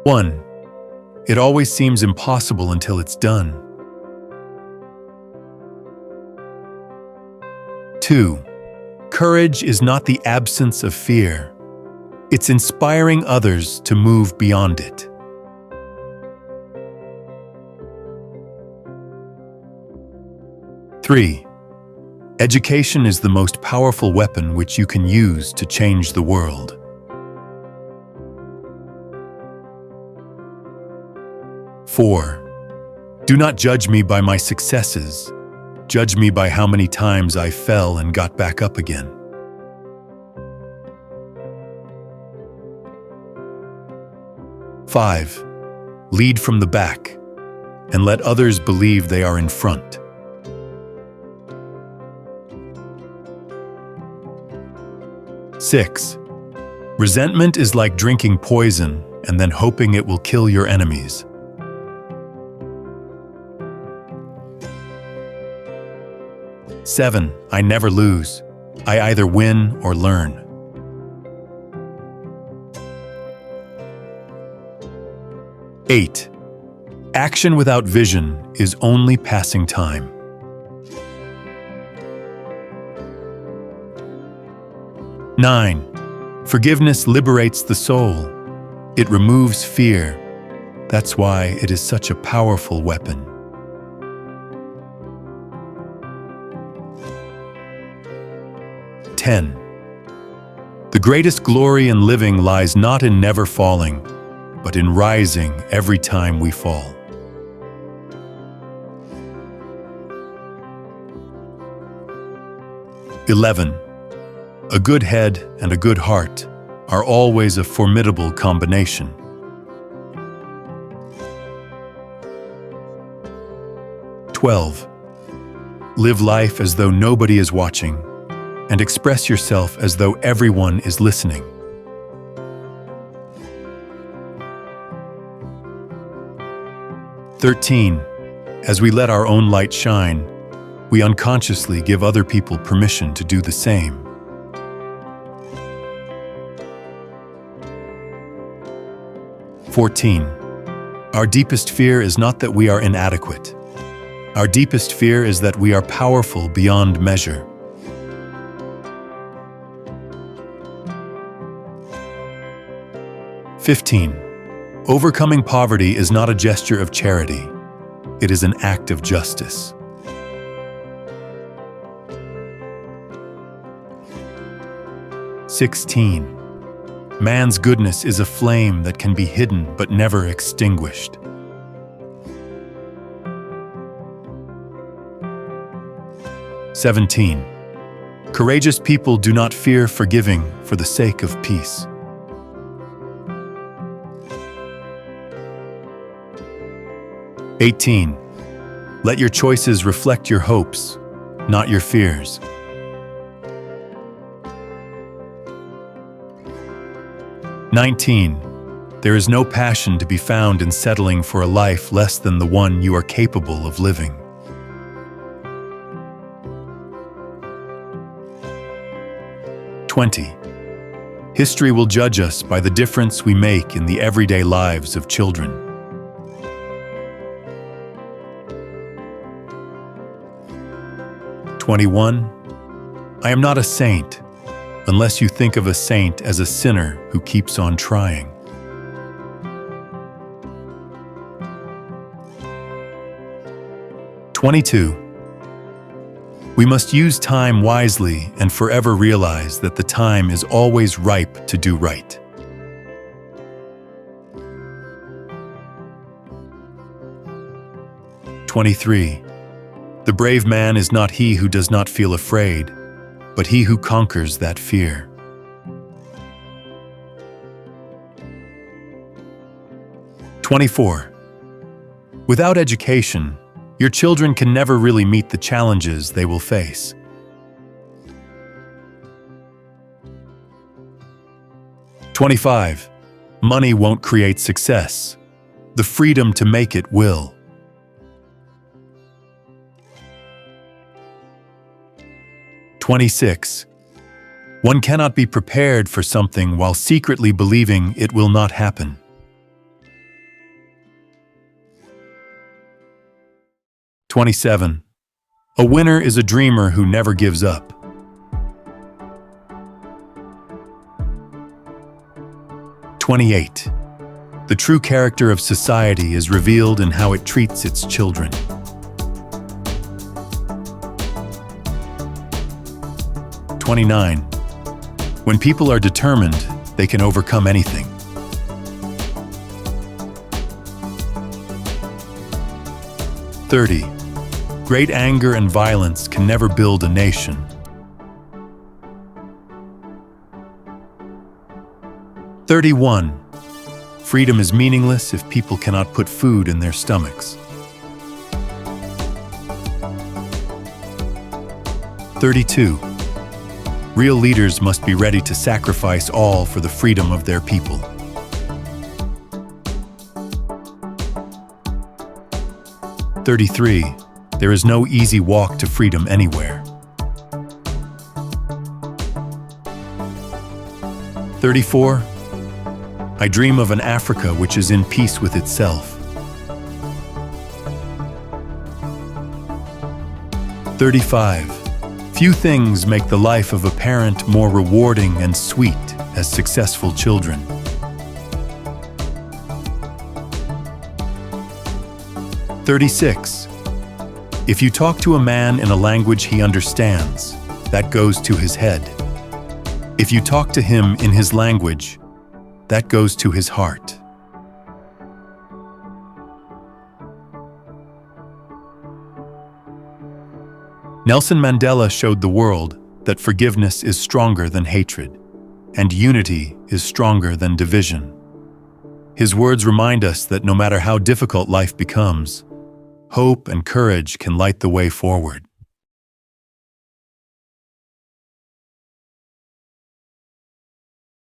1. It always seems impossible until it's done. 2. Courage is not the absence of fear. It's inspiring others to move beyond it. 3. Education is the most powerful weapon which you can use to change the world. 4. Do not judge me by my successes. Judge me by how many times I fell and got back up again. 5. Lead from the back and let others believe they are in front. 6. Resentment is like drinking poison and then hoping it will kill your enemies. 7. I never lose. I either win or learn. 8. Action without vision is only passing time. 9. Forgiveness liberates the soul. It removes fear. That's why it is such a powerful weapon. 10. The greatest glory in living lies not in never falling, but in rising every time we fall. 11. A good head and a good heart are always a formidable combination. 12. Live life as though nobody is watching, and express yourself as though everyone is listening. 13. As we let our own light shine, we unconsciously give other people permission to do the same. 14. Our deepest fear is not that we are inadequate. Our deepest fear is that we are powerful beyond measure. 15. Overcoming poverty is not a gesture of charity. It is an act of justice. 16. Man's goodness is a flame that can be hidden but never extinguished. 17. Courageous people do not fear forgiving for the sake of peace. 18. Let your choices reflect your hopes, not your fears. 19. There is no passion to be found in settling for a life less than the one you are capable of living. 20. History will judge us by the difference we make in the everyday lives of children. 21. I am not a saint, unless you think of a saint as a sinner who keeps on trying. 22. We must use time wisely and forever realize that the time is always ripe to do right. 23. The brave man is not he who does not feel afraid, but he who conquers that fear. 24. Without education, your children can never really meet the challenges they will face. 25. Money won't create success. The freedom to make it will. 26. One cannot be prepared for something while secretly believing it will not happen. 27. A winner is a dreamer who never gives up. 28. The true character of society is revealed in how it treats its children. 29. When people are determined, they can overcome anything. 30. Great anger and violence can never build a nation. 31. Freedom is meaningless if people cannot put food in their stomachs. 32. Real leaders must be ready to sacrifice all for the freedom of their people. 33. There is no easy walk to freedom anywhere. 34. I dream of an Africa which is in peace with itself. 35. Few things make the life of a parent more rewarding and sweet as successful children. 36. If you talk to a man in a language he understands, that goes to his head. If you talk to him in his language, that goes to his heart. Nelson Mandela showed the world that forgiveness is stronger than hatred, and unity is stronger than division. His words remind us that no matter how difficult life becomes, hope and courage can light the way forward.